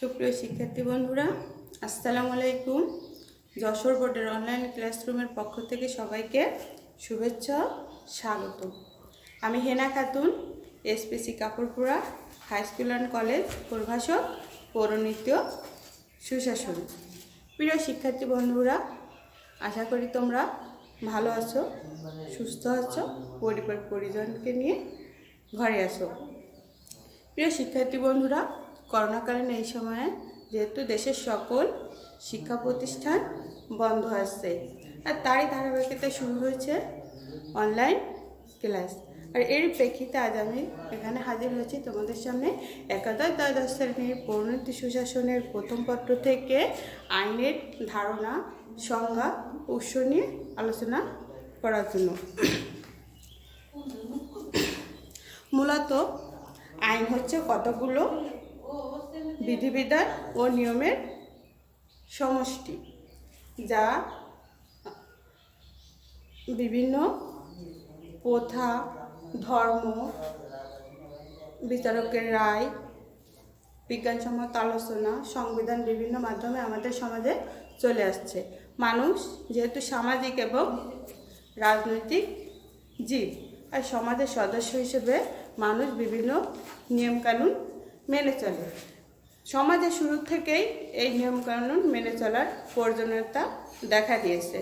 সুপ্রিয় শিক্ষার্থী বন্ধুরা, আসসালামু আলাইকুম। যশোর বোর্ডের অনলাইন ক্লাসরুমের পক্ষ থেকে সবাইকে শুভেচ্ছা, স্বাগত। আমি Hena Khatun, SPC Kaparpura high school and college প্রভাষক, পৌরনীত্য সুশাসন। প্রিয় শিক্ষার্থী বন্ধুরা, আশা করি তোমরা ভালো আছো, সুস্থ আছো, পরিবার পরিজনকে নিয়ে ঘরে আছো। প্রিয় শিক্ষার্থী বন্ধুরা, করোনাকালীন এই সময়ে যেহেতু দেশের সকল শিক্ষা প্রতিষ্ঠান বন্ধ আছে, আর তারই ধারাবাহিকতায় শুরু হয়েছে অনলাইন ক্লাস। আর এর প্রেক্ষিতে আজ আমি এখানে হাজির হয়েছি তোমাদের সামনে একাদশ দ্বাদশ শ্রেণীর পরিণতি সুশাসনের প্রথম পত্র থেকে আইনের ধারণা, সংজ্ঞা, উৎস নিয়ে আলোচনা করার জন্য। মূলত আইন হচ্ছে কতগুলো বিধিবিধান ও নিয়মের সমষ্টি, যা বিভিন্ন প্রথা, ধর্ম, বিচারকের রায়, বিজ্ঞানসম্মত আলোচনা, সংবিধান বিভিন্ন মাধ্যমে আমাদের সমাজে চলে আসছে। মানুষ যেহেতু সামাজিক এবং রাজনৈতিক জীব, আর সমাজের সদস্য হিসেবে মানুষ বিভিন্ন নিয়মকানুন মেনে চলে। সমাজের শুরু থেকেই এই নিয়মকানুন মেনে চলার প্রয়োজনীয়তা দেখা দিয়েছে।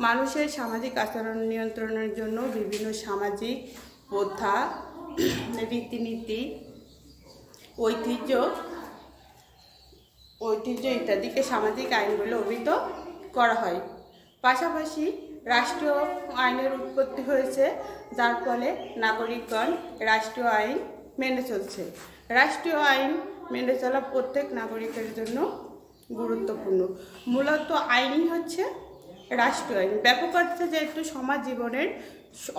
মানুষের সামাজিক আচরণ নিয়ন্ত্রণের জন্য বিভিন্ন সামাজিক প্রথা, রীতিনীতি, ঐতিহ্য ইত্যাদিকে সামাজিক আইন বলে অভিহিত করা হয়। পাশাপাশি রাষ্ট্রীয় আইনের উৎপত্তি হয়েছে, যার ফলে নাগরিকগণ রাষ্ট্রীয় আইন মেনে চলছে। রাষ্ট্রীয় আইন মেনে চলা প্রত্যেক নাগরিকের জন্য গুরুত্বপূর্ণ। মূলত আইনই হচ্ছে রাষ্ট্রীয় আইন। ব্যাপক অর্থে যেহেতু সমাজ জীবনের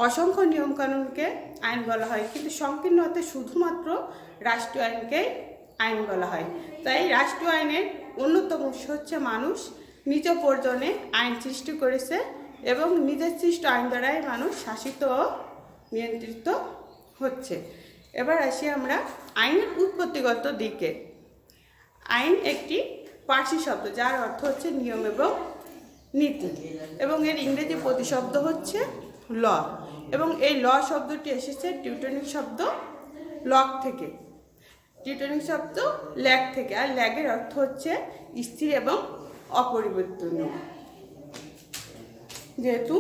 অসংখ্য নিয়মকানুনকে আইন বলা হয়, কিন্তু সংকীর্ণ অর্থে শুধুমাত্র রাষ্ট্রীয় আইনকেই আইন বলা হয়। তাই রাষ্ট্রীয় আইনের অন্যতম উৎস হচ্ছে মানুষ নিজ প্রয়োজনে আইন সৃষ্টি করেছে, এবং নিজের সৃষ্ট আইন দ্বারাই মানুষ শাসিত ও নিয়ন্ত্রিত হচ্ছে। এবার আসি আমরা আইনের উৎপত্তিগত দিকে। আইন একটি পার্সি শব্দ, যার অর্থ হচ্ছে নিয়ম এবং নীতি, এবং এর ইংরেজি প্রতিশব্দ হচ্ছে ল, এবং এই ল শব্দটি এসেছে টিউটনিক শব্দ লক থেকে, টিউটনিক শব্দ ল্যাগ থেকে, আর ল্যাগের অর্থ হচ্ছে স্থির এবং অপরিবর্তনীয়। যেহেতু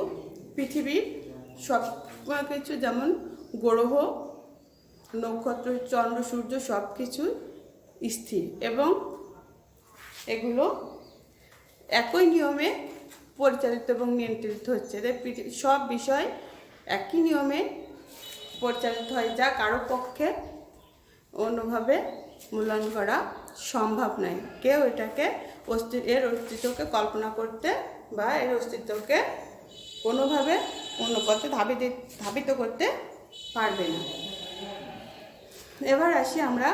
পৃথিবীর সব কিছু, যেমন গ্রহ, নক্ষত্র, চন্দ্র, সূর্য সব কিছু স্থির, এবং এগুলো একই নিয়মে পরিচালিত এবং নিয়ন্ত্রিত হচ্ছে। সব বিষয় একই নিয়মে পরিচালিত হয়, যা কারো পক্ষে অন্যভাবে মূল্যায়ন করা সম্ভব নয়। কেউ এটাকে এর অস্তিত্বকে কল্পনা করতে বা এর অস্তিত্বকে কোনোভাবে অন্য পথে ধাবিত করতে পারবে না। এবার আসি আমরা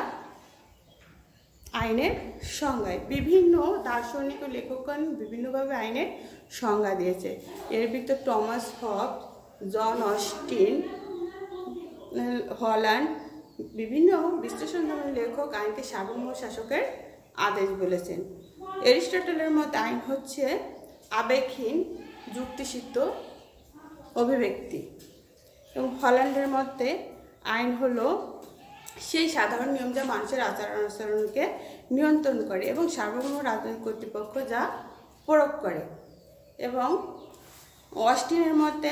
আইনের সংজ্ঞায়। বিভিন্ন দার্শনিক ও লেখকগণ বিভিন্নভাবে আইনের সংজ্ঞা দিয়েছে। এর ভিতর Thomas Hobbes, John Austen, Holland, বিভিন্ন বিশ্লেষণধর্মী লেখক আইনকে সার্বভৌম শাসকের আদেশ বলেছেন। অ্যারিস্টটলের মতে আইন হচ্ছে আবেগহীন, যুক্তিসিদ্ধ অভিব্যক্তি, এবং হল্যান্ডের মতে আইন হলো সেই সাধারণ নিয়ম যা মানুষের আচার আচরণকে নিয়ন্ত্রণ করে এবং সার্বভৌম রাজনৈতিক কর্তৃপক্ষ যা প্রয়োগ করে। এবং অস্টিনের মতে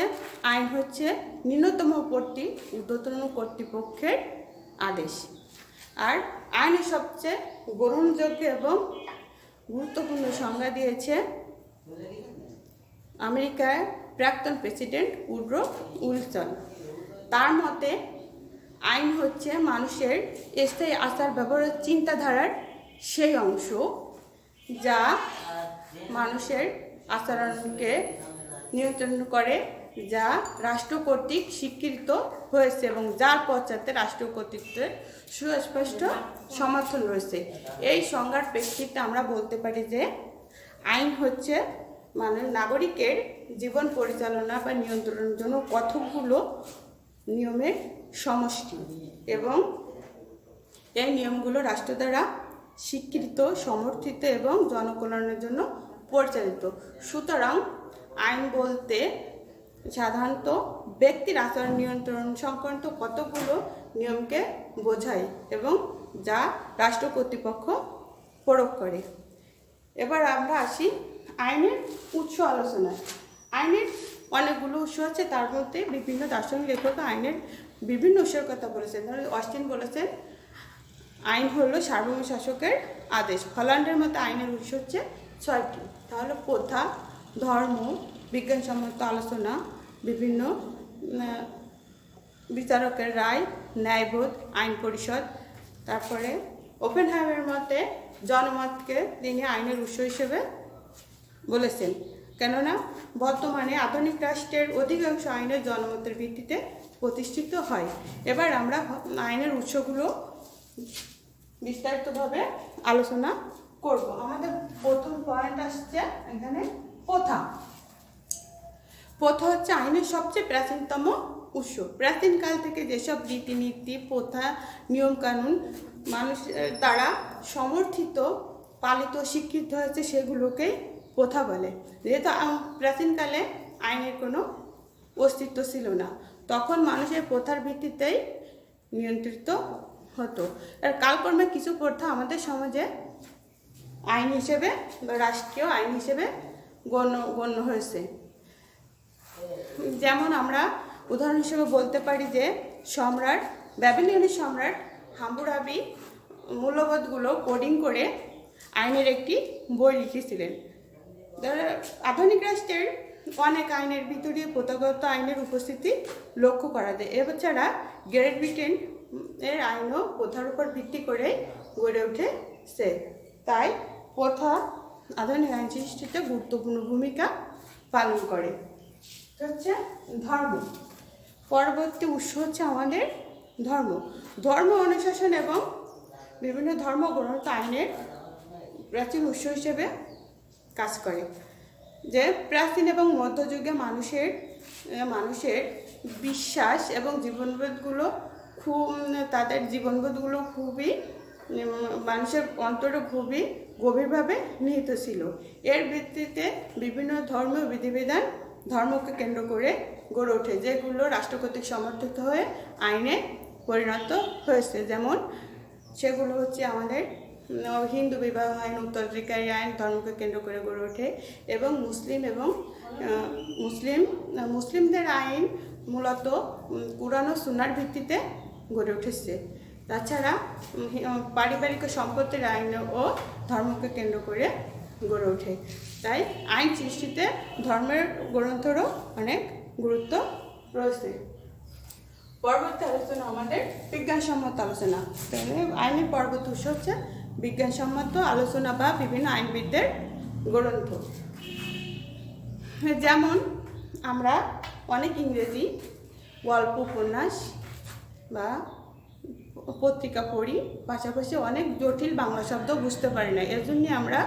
আইন হচ্ছে ন্যূনতম উপরটি ঊর্ধ্বতন কর্তৃপক্ষের আদেশ। আর আইনের সবচেয়ে গ্রহণযোগ্য এবং গুরুত্বপূর্ণ সংজ্ঞা দিয়েছে আমেরিকার প্রাক্তন প্রেসিডেন্ট উড্রো উইলসন। তার মতে আইন হচ্ছে মানুষের স্থায়ী আচার ব্যবহারের চিন্তাধারার সেই অংশ যা মানুষের আচরণকে নিয়ন্ত্রণ করে, যা রাষ্ট্র কর্তৃক স্বীকৃত হয়েছে এবং যার পশ্চাতে রাষ্ট্রীয় কর্তৃত্বের সুস্পষ্ট সমর্থন রয়েছে। এই সংজ্ঞার প্রেক্ষিতে আমরা বলতে পারি যে আইন হচ্ছে নাগরিকের জীবন পরিচালনা বা নিয়ন্ত্রণের জন্য কতগুলো নিয়মের সমষ্টি, এবং এই নিয়মগুলো রাষ্ট্র দ্বারা স্বীকৃত, সমর্থিত এবং জনকল্যাণের জন্য পরিচালিত। সুতরাং আইন বলতে সাধারণত ব্যক্তির আচরণ নিয়ন্ত্রণ সংক্রান্ত কতগুলো নিয়মকে বোঝায় এবং যা রাষ্ট্র কর্তৃপক্ষ প্রয়োগ করে। এবার আমরা আসি আইনের উৎস আলোচনায়। আইনের অনেকগুলো উৎস আছে, তার মধ্যে বিভিন্ন দার্শনিক লেখক আইনের বিভিন্ন উৎসের কথা বলেছেন। ধরুন অস্টিন বলেছেন আইন হলো সার্বভৌম শাসকের আদেশ। হল্যান্ডের মতো আইনের উৎস হচ্ছে 6টি। তাহলে প্রথা, ধর্ম, বিজ্ঞানসম্মত আলোচনা, বিভিন্ন বিচারকের রায়, ন্যায়বোধ, আইন পরিষদ। তারপরে ওপেনহাইমারের মতে জনমতকে তিনি আইনের উৎস হিসেবে বলেছেন, কেননা বর্তমানে আধুনিক রাষ্ট্রের অধিকাংশ আইনের জনমতের ভিত্তিতে প্রতিষ্ঠিত হয়। এবার আমরা আইনের উৎসগুলো বিস্তারিতভাবে আলোচনা করব। আমাদের প্রথম পয়েন্ট আসছে এখানে প্রথা। প্রথা হচ্ছে আইনের সবচেয়ে প্রাচীনতম উৎস। প্রাচীনকাল থেকে যেসব রীতিনীতি, প্রথা, নিয়মকানুন মানুষ দ্বারা সমর্থিত, পালিত, স্বীকৃত হয়েছে সেগুলোকেই প্রথা বলে। যেহেতু প্রাচীনকালে আইনের কোনো অস্তিত্ব ছিল না, তখন মানুষের প্রথার ভিত্তিতেই নিয়ন্ত্রিত হতো। আর কালক্রমে কিছু প্রথা আমাদের সমাজে আইন হিসেবে বা রাষ্ট্রীয় আইন হিসেবে গণ্য হয়েছে। যেমন আমরা উদাহরণ হিসেবে বলতে পারি যে ব্যাবিলনীয় সম্রাট হাম্মুরাবি মূল্যবোধগুলো কোডিং করে আইনের একটি বই লিখেছিলেন। আধুনিক রাষ্ট্রের অনেক আইনের ভিতরে প্রথাগত আইনের উপস্থিতি লক্ষ্য করা যায়। এছাড়া গ্রেট ব্রিটেন এর আইনও প্রথার উপর ভিত্তি করে গড়ে উঠেছে। তাই প্রথা আধুনিক আইন সৃষ্টিতে গুরুত্বপূর্ণ ভূমিকা পালন করে। হচ্ছে ধর্ম। পরবর্তী উৎস হচ্ছে আমাদের ধর্ম। ধর্ম অনুশাসন এবং বিভিন্ন ধর্মগ্রন্থ আইনের প্রাচীন উৎস হিসেবে কাজ করে। যে প্রাচীন এবং মধ্যযুগে মানুষের বিশ্বাস এবং জীবনবোধগুলো তাদের জীবনবোধগুলো খুবই মানুষের অন্তরে খুবই গভীরভাবে নিহিত ছিল। এর ভিত্তিতে বিভিন্ন ধর্মীয় বিধিবিধান ধর্মকে কেন্দ্র করে গড়ে ওঠে, যেগুলো রাষ্ট্র কর্তৃক সমর্থিত হয়ে আইনে পরিণত হয়েছে। যেমন সেগুলো হচ্ছে আমাদের হিন্দু বিবাহ আইন, উত্তরাধিকারী আইন ধর্মকে কেন্দ্র করে গড়ে ওঠে, এবং মুসলিমদের আইন মূলত কুরআন ও সুন্নাহর ভিত্তিতে গড়ে উঠেছে। তাছাড়া পারিবারিক সম্পত্তির আইন ও ধর্মকে কেন্দ্র করে গড়ে ওঠে। তাই আইন সৃষ্টিতে ধর্মের গ্রন্থেরও অনেক গুরুত্ব রয়েছে। পরবর্তী আলোচনা আমাদের বিজ্ঞানসম্মত আলোচনা। তাহলে আইনের পরবর্তী উৎস হচ্ছে বিজ্ঞানসম্মত আলোচনা বা বিভিন্ন আইনবিদদের গ্রন্থ। যেমন আমরা অনেক ইংরেজি গল্প, উপন্যাস বা পত্রিকা পড়ি, পাশাপাশি অনেক জটিল বাংলা শব্দ বুঝতে পারি না। এর জন্য আমরা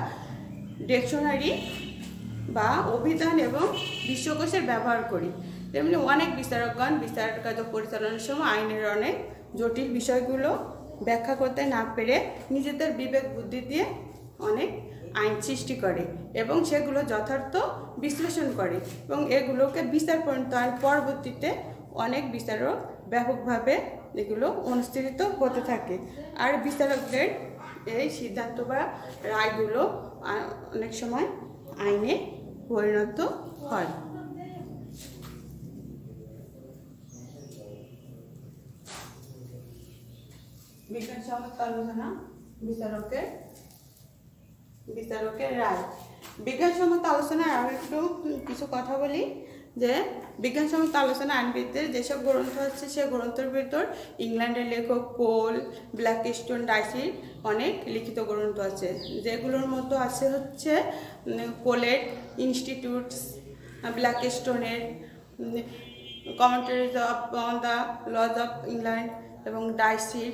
ডিকশনারি বা অভিধান এবং বিশ্বকোষের ব্যবহার করি। তেমনি অনেক বিচারকগণ বিচার কার্য পরিচালনার সময় আইনের অনেক জটিল বিষয়গুলো ব্যাখ্যা করতে না পেরে নিজেদের বিবেক বুদ্ধি দিয়ে অনেক আইন সৃষ্টি করে এবং সেগুলো যথার্থ বিশ্লেষণ করে, এবং এগুলোকে বিচার পরিণত আইন পরবর্তীতে অনেক বিচারক ব্যাপকভাবে এগুলো অনুষ্ঠিত হতে থাকে। আর বিচারকদের এই সিদ্ধান্ত বা রায়গুলো অনেক সময় আইনে পরিণত হয়। বিজ্ঞানসম্মত আলোচনা, বিচারকের রায়। বিজ্ঞানসম্মত আলোচনায় আরও একটু কিছু কথা বলি যে বিজ্ঞানসম্মত আলোচনা আইনবিদদের যেসব গ্রন্থ আছে সে গ্রন্থের ভিতর ইংল্যান্ডের লেখক কোল, ব্ল্যাকস্টোন, ডাইসির অনেক লিখিত গ্রন্থ আছে, যেগুলোর মধ্যে আছে হচ্ছে কোলের ইনস্টিটিউটস, ব্ল্যাকস্টোনের commentaries on the laws of England এবং ডাইসির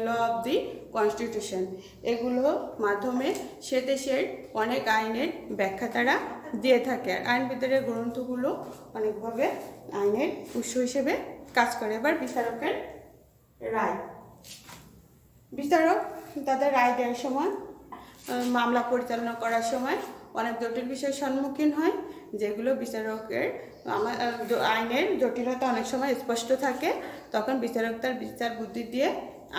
ল অফ দি কনস্টিটিউশন। এগুলোর মাধ্যমে সে দেশের অনেক আইনের ব্যাখ্যা তারা দিয়ে থাকে। আর আইনবিদের গ্রন্থগুলো অনেকভাবে আইনের উৎস হিসেবে কাজ করে। এবার বিচারকের রায়। বিচারক তাদের রায় দেওয়ার সময় মামলা পরিচালনা করার সময় অনেক জটিল বিষয়ের সম্মুখীন হয়, যেগুলো বিচারকের আইনের জটিলতা অনেক সময় স্পষ্ট থাকে। তখন বিচারক তার বিচার বুদ্ধি দিয়ে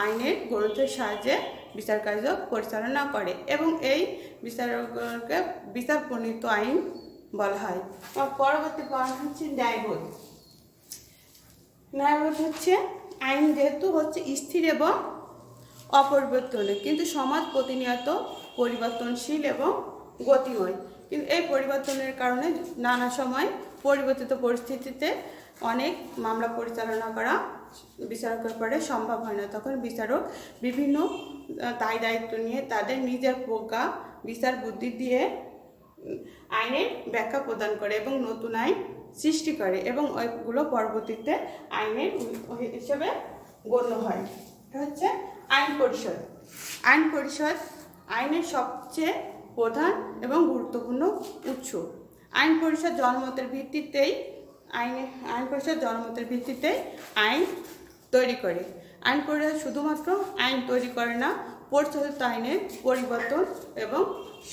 আইনের গ্রন্থের সাহায্যে বিচার কার্য পরিচালনা করে এবং এই বিচারককে বিচার প্রণীত আইন বলা হয়। পরবর্তী পয়েন্ট হচ্ছে ন্যায়বোধ। ন্যায়বোধ হচ্ছে আইন যেহেতু হচ্ছে স্থির এবং অপরিবর্তনীয়, কিন্তু সমাজ প্রতিনিয়ত পরিবর্তনশীল এবং গতিময়। কিন্তু এই পরিবর্তনের কারণে নানা সময় পরিবর্তিত পরিস্থিতিতে অনেক মামলা পরিচালনা করা বিচারকের পরে সম্ভব হয় না। তখন বিচারক বিভিন্ন দায় দায়িত্ব নিয়ে তাদের নিজের প্রজ্ঞা বিচার বুদ্ধি দিয়ে আইনের ব্যাখ্যা প্রদান করে এবং নতুন আইন সৃষ্টি করে এবং ওইগুলো পরবর্তীতে আইনের হিসেবে গণ্য হয়। এটা হচ্ছে আইন পরিষদ। আইন পরিষদ আইনের সবচেয়ে প্রধান এবং গুরুত্বপূর্ণ উৎস। আইন পরিষদ জনমতের ভিত্তিতেই আইন পরিষদ জনমতের ভিত্তিতেই আইন তৈরি করে। আইন পরিষদ শুধুমাত্র আইন তৈরি করে না, প্রচলিত আইনের পরিবর্তন এবং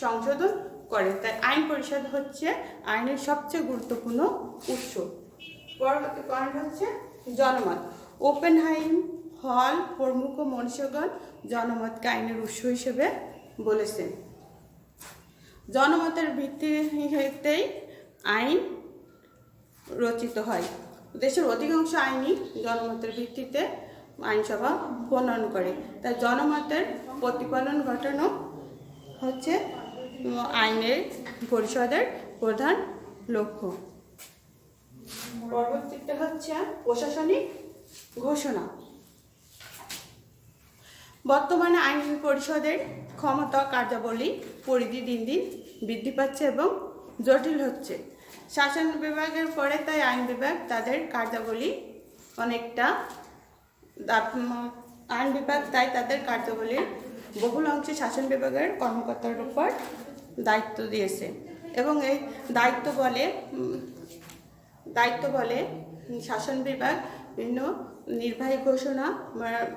সংশোধন করে। তাই আইন পরিষদ হচ্ছে আইনের সবচেয়ে গুরুত্বপূর্ণ উৎস। পরবর্তী পয়েন্ট হচ্ছে জনমত। ওপেনহাইম, হল প্রমুখ মনীষীগণ জনমতকে আইনের উৎস হিসেবে বলেছেন। জনমতের ভিত্তিতেই আইন রচিত হয়। দেশের অধিকাংশ আইনই জনমতের ভিত্তিতে আইনসভা প্রণয়ন করে। তাই জনমতের প্রতিপালন ঘটানো হচ্ছে আইনের পরিষদের প্রধান লক্ষ্য। পরবর্তীতে হচ্ছে প্রশাসনিক ঘোষণা। বর্তমানে আইন পরিষদের ক্ষমতা কার্যাবলী পরিধি দিন দিন বৃদ্ধি পাচ্ছে এবং জটিল হচ্ছে। শাসন বিভাগের পরে তাই আইন বিভাগ তাদের কার্যাবলী অনেকটা আইন বিভাগ তাই তাদের কার্যাবলীর বহুল অংশে শাসন বিভাগের কর্মকর্তার উপর দায়িত্ব দিয়েছে এবং এই দায়িত্ব বলে শাসন বিভাগ বিভিন্ন নির্বাহী ঘোষণা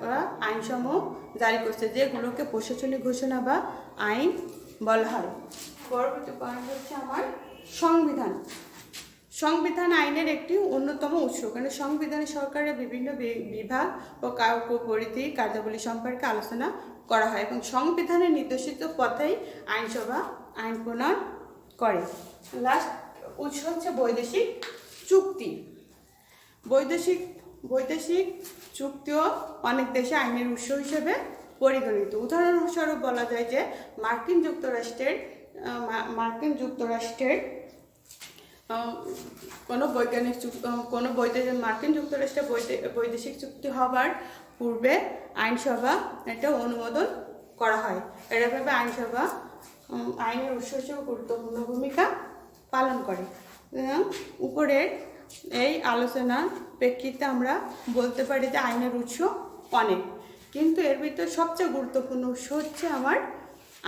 বা আইনসমূহ জারি করছে, যেগুলোকে প্রশাসনিক ঘোষণা বা আইন বলা হয়। পরবর্তী পয়েন্ট হচ্ছে আমার সংবিধান। সংবিধান আইনের একটি অন্যতম উৎস, কারণ সংবিধানে সরকারের বিভিন্ন বিভাগ ও পরিধি কার্যাবলী সম্পর্কে আলোচনা করা হয় এবং সংবিধানের নির্দেশিত পথেই আইনসভা আইন প্রণয়ন করে। লাস্ট উৎস হচ্ছে বৈদেশিক চুক্তি। বৈদেশিক চুক্তিও অনেক দেশে আইনের উৎস হিসেবে পরিগণিত। উদাহরণস্বরূপ বলা যায় যে মার্কিন যুক্তরাষ্ট্রের মার্কিন যুক্তরাষ্ট্রের বৈদেশিক চুক্তি হবার পূর্বে আইনসভা এটা অনুমোদন করা হয়। এভাবে আইনসভা আইনের উৎস হিসেবে গুরুত্বপূর্ণ ভূমিকা পালন করে। উপরের এই আলোচনার প্রেক্ষিতে আমরা বলতে পারি যে আইনের উৎস অনেক, কিন্তু এর ভিতর সবচেয়ে গুরুত্বপূর্ণ উৎস হচ্ছে আমার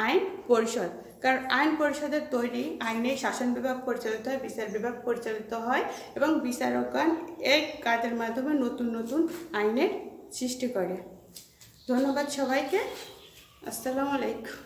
আইন পরিষদ। কারণ আইন পরিষদের তৈরি আইনে শাসন বিভাগ পরিচালিত হয়, বিচার বিভাগ পরিচালিত হয় এবং বিচারকগণ এই কাজের মাধ্যমে নতুন নতুন আইনের সৃষ্টি করে। ধন্যবাদ সবাইকে। আসসালামু আলাইকুম।